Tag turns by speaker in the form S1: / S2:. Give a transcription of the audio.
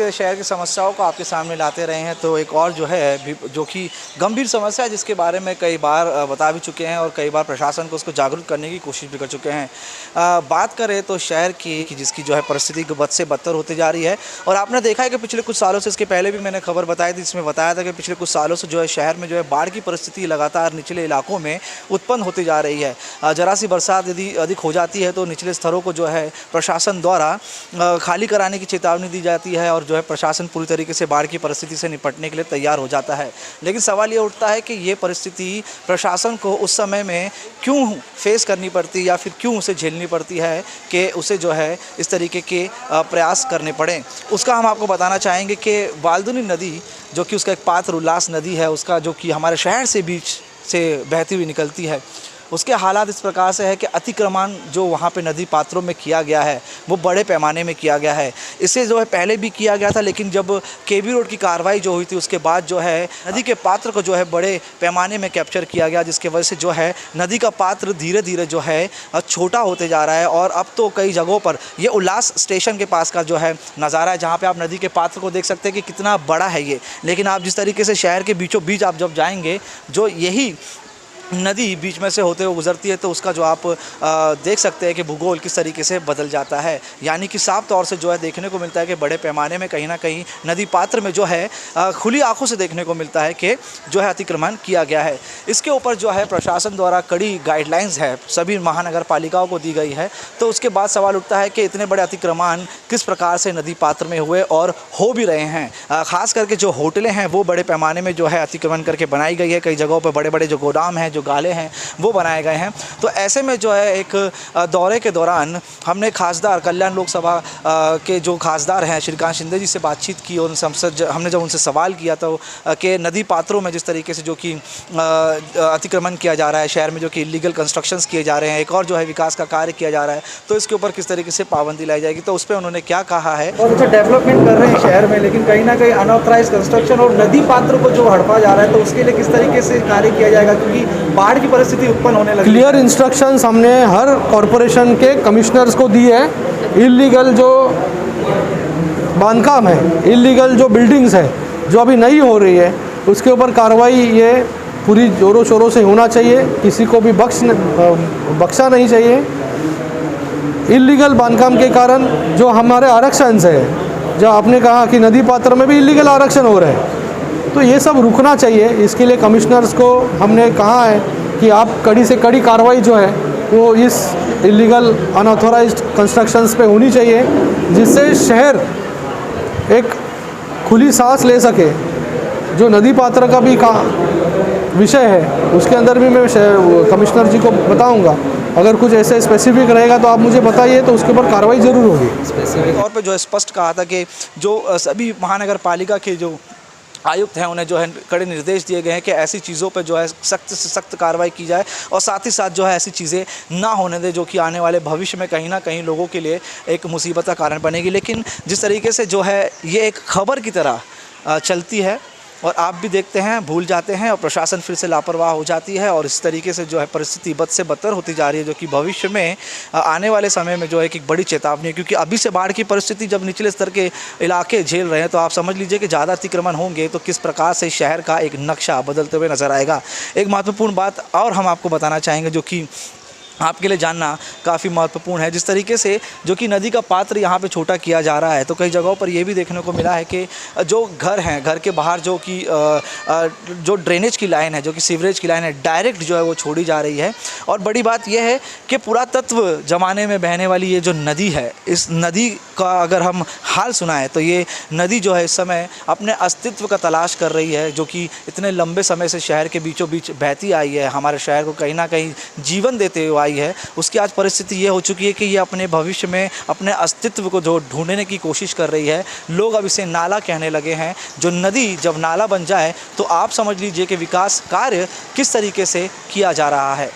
S1: के शहर की समस्याओं को आपके सामने लाते रहे हैं, तो एक और जो है जो कि गंभीर समस्या है, जिसके बारे में कई बार बता भी चुके हैं और कई बार प्रशासन को उसको जागरूक करने की कोशिश भी कर चुके हैं। बात करें तो शहर की जिसकी जो है परिस्थिति बद से बदतर होती जा रही है। और आपने देखा है कि पिछले कुछ सालों से, इसके पहले भी मैंने खबर बताई थी, जिसमें बताया था कि पिछले कुछ सालों से जो है शहर में जो है बाढ़ की परिस्थिति लगातार निचले इलाकों में उत्पन्न होती जा रही है। ज़रा सी बरसात यदि अधिक हो जाती है तो निचले स्तरों को जो है प्रशासन द्वारा खाली कराने की चेतावनी दी जाती है और जो है प्रशासन पूरी तरीके से बाढ़ की परिस्थिति से निपटने के लिए तैयार हो जाता है। लेकिन सवाल ये उठता है कि ये परिस्थिति प्रशासन को उस समय में क्यों फेस करनी पड़ती या फिर क्यों उसे झेलनी पड़ती है कि उसे जो है इस तरीके के प्रयास करने पड़े। उसका हम आपको बताना चाहेंगे कि वाल्दुनी नदी, जो कि उसका एक पात्र उल्लास नदी है, उसका जो कि हमारे शहर से बीच से बहती हुई निकलती है, उसके हालात इस प्रकार से है कि अतिक्रमण जो वहाँ पे नदी पात्रों में किया गया है वो बड़े पैमाने में किया गया है। इससे जो है पहले भी किया गया था, लेकिन जब केबी रोड की कार्रवाई जो हुई थी उसके बाद जो है नदी के पात्र को जो है बड़े पैमाने में कैप्चर किया गया, जिसके वजह से जो है नदी का पात्र धीरे धीरे जो है छोटा होते जा रहा है। और अब तो कई जगहों पर ये उल्लास स्टेशन के पास का जो है नज़ारा है, जहाँ पर आप नदी के पात्र को देख सकते हैं कि कितना बड़ा है ये। लेकिन आप जिस तरीके से शहर के बीचों बीच आप जब जाएंगे, जो यही नदी बीच में से होते हुए गुजरती है, तो उसका जो आप देख सकते हैं कि भूगोल किस तरीके से बदल जाता है। यानी कि साफ तौर से जो है देखने को मिलता है कि बड़े पैमाने में कहीं ना कहीं नदी पात्र में जो है खुली आंखों से देखने को मिलता है कि जो है अतिक्रमण किया गया है। इसके ऊपर जो है प्रशासन द्वारा कड़ी गाइडलाइंस है सभी महानगर पालिकाओं को दी गई है। तो उसके बाद सवाल उठता है कि इतने बड़े अतिक्रमण किस प्रकार से नदी पात्र में हुए और हो भी रहे हैं। ख़ास करके जो होटलें हैं वो बड़े पैमाने में जो है अतिक्रमण करके बनाई गई है। कई जगहों पर बड़े बड़े जो गोदाम हैं, जो गाले हैं, वो बनाए गए हैं। तो ऐसे में जो है एक दौरे के दौरान हमने खासदार कल्याण लोकसभा के जो खासदार हैं श्रीकांत शिंदे जी से बातचीत की और हमने जब उनसे सवाल किया तो कि नदी पात्रों में जिस तरीके से जो कि अतिक्रमण किया जा रहा है, शहर में जो कि इलीगल कंस्ट्रक्शंस किए जा रहे हैं, एक और जो है विकास का कार्य किया जा रहा है, तो इसके ऊपर किस तरीके से पाबंदी लाई जाएगी। तो उस पर उन्होंने क्या कहा है,
S2: बहुत अच्छा डेवलपमेंट कर रहे हैं शहर में, लेकिन कहीं ना कहीं अनऑथराइज कंस्ट्रक्शन और नदी पात्र को जो हड़पा जा रहा है, तो उसके लिए किस तरीके से कार्य किया जाएगा, क्योंकि बाढ़ की परिस्थिति उत्पन्न होने लगी।
S3: क्लियर इंस्ट्रक्शंस हमने हर कॉरपोरेशन के कमिश्नर्स को दी है। इलीगल जो बांधकाम है, इलीगल जो बिल्डिंग्स है जो अभी नहीं हो रही है, उसके ऊपर कार्रवाई ये पूरी ज़ोरों शोरों से होना चाहिए। किसी को भी बख्शा नहीं चाहिए। इलीगल बांधकाम के कारण जो हमारे आरक्षण है, जो आपने कहा कि नदी पात्र में भी इलीगल आरक्षण हो रहे हैं, तो ये सब रुकना चाहिए। इसके लिए कमिश्नर्स को हमने कहा है कि आप कड़ी से कड़ी कार्रवाई जो है वो इस इलीगल अनऑथोराइज्ड कंस्ट्रक्शंस पे होनी चाहिए, जिससे शहर एक खुली सांस ले सके। जो नदी पात्र का भी विषय है उसके अंदर भी मैं कमिश्नर जी को बताऊंगा। अगर कुछ ऐसे स्पेसिफिक रहेगा तो आप मुझे बताइए, तो उसके ऊपर कार्रवाई ज़रूर होगी।
S1: स्पेसिफिक तौर पे जो स्पष्ट कहा था कि जो सभी महानगर पालिका के जो आयुक्त हैं उन्हें जो है कड़े निर्देश दिए गए हैं कि ऐसी चीज़ों पर जो है सख्त से सख्त कार्रवाई की जाए और साथ ही साथ जो है ऐसी चीज़ें ना होने दें जो कि आने वाले भविष्य में कहीं ना कहीं लोगों के लिए एक मुसीबत का कारण बनेगी। लेकिन जिस तरीके से जो है ये एक खबर की तरह चलती है और आप भी देखते हैं, भूल जाते हैं और प्रशासन फिर से लापरवाह हो जाती है और इस तरीके से जो है परिस्थिति बद से बदतर होती जा रही है, जो कि भविष्य में आने वाले समय में जो है एक बड़ी चेतावनी है। क्योंकि अभी से बाढ़ की परिस्थिति जब निचले स्तर के इलाके झेल रहे हैं, तो आप समझ लीजिए कि ज़्यादा अतिक्रमण होंगे तो किस प्रकार से शहर का एक नक्शा बदलते हुए नज़र आएगा। एक महत्वपूर्ण बात और हम आपको बताना चाहेंगे जो कि आपके लिए जानना काफ़ी महत्वपूर्ण है। जिस तरीके से जो कि नदी का पात्र यहाँ पे छोटा किया जा रहा है, तो कई जगहों पर ये भी देखने को मिला है कि जो घर हैं, घर के बाहर जो कि जो ड्रेनेज की लाइन है, जो कि सीवरेज की लाइन है, डायरेक्ट जो है वो छोड़ी जा रही है। और बड़ी बात यह है कि पुरातत्व ज़माने में बहने वाली ये जो नदी है, इस नदी का अगर हम हाल सुनाएं तो ये नदी जो है इस समय अपने अस्तित्व का तलाश कर रही है, जो कि इतने लंबे समय से शहर के बीचों बीच बहती आई है, हमारे शहर को कहीं ना कहीं जीवन देते हुए आई है। उसकी आज परिस्थिति ये हो चुकी है कि ये अपने भविष्य में अपने अस्तित्व को जो ढूंढने की कोशिश कर रही है। लोग अब इसे नाला कहने लगे हैं। जो नदी जब नाला बन जाए तो आप समझ लीजिए कि विकास कार्य किस तरीके से किया जा रहा है।